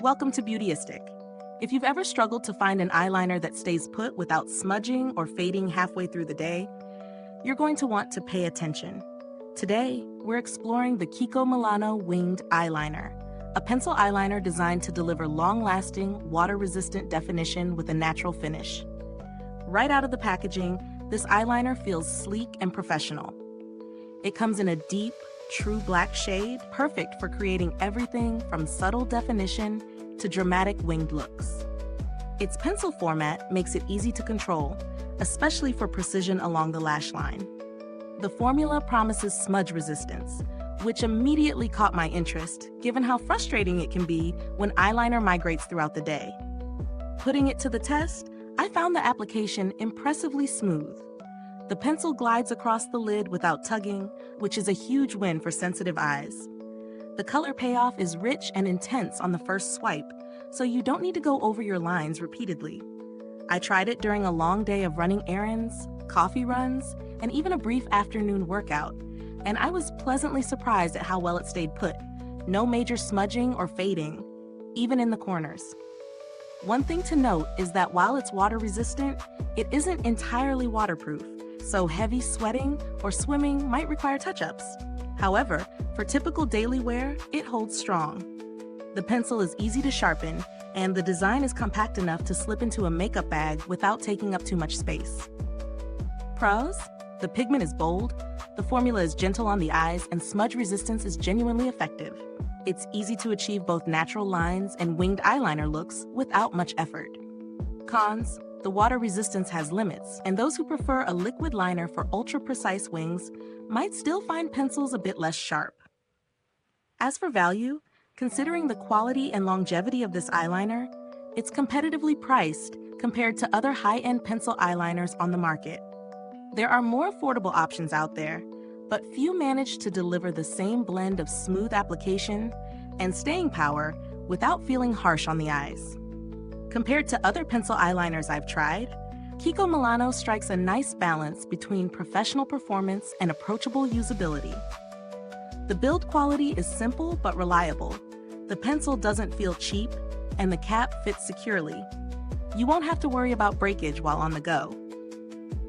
Welcome to Beautyistic. If you've ever struggled to find an eyeliner that stays put without smudging or fading halfway through the day, you're going to want to pay attention. Today, we're exploring the KIKO Milano Winged Eyeliner, a pencil eyeliner designed to deliver long-lasting, water-resistant definition with a natural finish. Right out of the packaging, this eyeliner feels sleek and professional. It comes in a deep, true black shade, perfect for creating everything from subtle definition to dramatic winged looks. Its pencil format makes it easy to control, especially for precision along the lash line. The formula promises smudge resistance, which immediately caught my interest, given how frustrating it can be when eyeliner migrates throughout the day. Putting it to the test, I found the application impressively smooth. The pencil glides across the lid without tugging, which is a huge win for sensitive eyes. The color payoff is rich and intense on the first swipe, so you don't need to go over your lines repeatedly. I tried it during a long day of running errands, coffee runs, and even a brief afternoon workout, and I was pleasantly surprised at how well it stayed put. No major smudging or fading, even in the corners. One thing to note is that while it's water resistant, it isn't entirely waterproof, so heavy sweating or swimming might require touch-ups. However, for typical daily wear, it holds strong. The pencil is easy to sharpen, and the design is compact enough to slip into a makeup bag without taking up too much space. Pros: the pigment is bold, the formula is gentle on the eyes, and smudge resistance is genuinely effective. It's easy to achieve both natural lines and winged eyeliner looks without much effort. Cons: the water resistance has limits, and those who prefer a liquid liner for ultra-precise wings might still find pencils a bit less sharp. As for value, considering the quality and longevity of this eyeliner, it's competitively priced compared to other high-end pencil eyeliners on the market. There are more affordable options out there, but few manage to deliver the same blend of smooth application and staying power without feeling harsh on the eyes. Compared to other pencil eyeliners I've tried, KIKO Milano strikes a nice balance between professional performance and approachable usability. The build quality is simple but reliable. The pencil doesn't feel cheap, and the cap fits securely. You won't have to worry about breakage while on the go.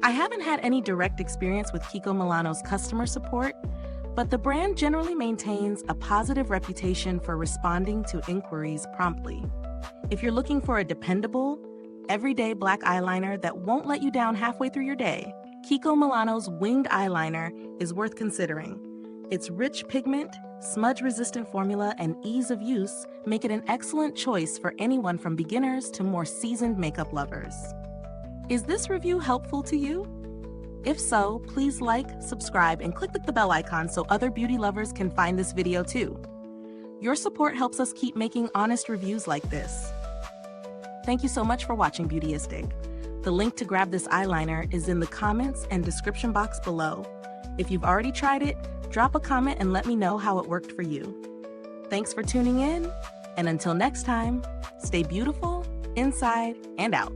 I haven't had any direct experience with KIKO Milano's customer support, but the brand generally maintains a positive reputation for responding to inquiries promptly. If you're looking for a dependable, everyday black eyeliner that won't let you down halfway through your day, KIKO Milano's Winged Eyeliner is worth considering. Its rich pigment, smudge-resistant formula, and ease of use make it an excellent choice for anyone from beginners to more seasoned makeup lovers. Is this review helpful to you? If so, please like, subscribe, and click the bell icon so other beauty lovers can find this video too. Your support helps us keep making honest reviews like this. Thank you so much for watching Beautyistic. The link to grab this eyeliner is in the comments and description box below. If you've already tried it, drop a comment and let me know how it worked for you. Thanks for tuning in, and until next time, stay beautiful, inside and out.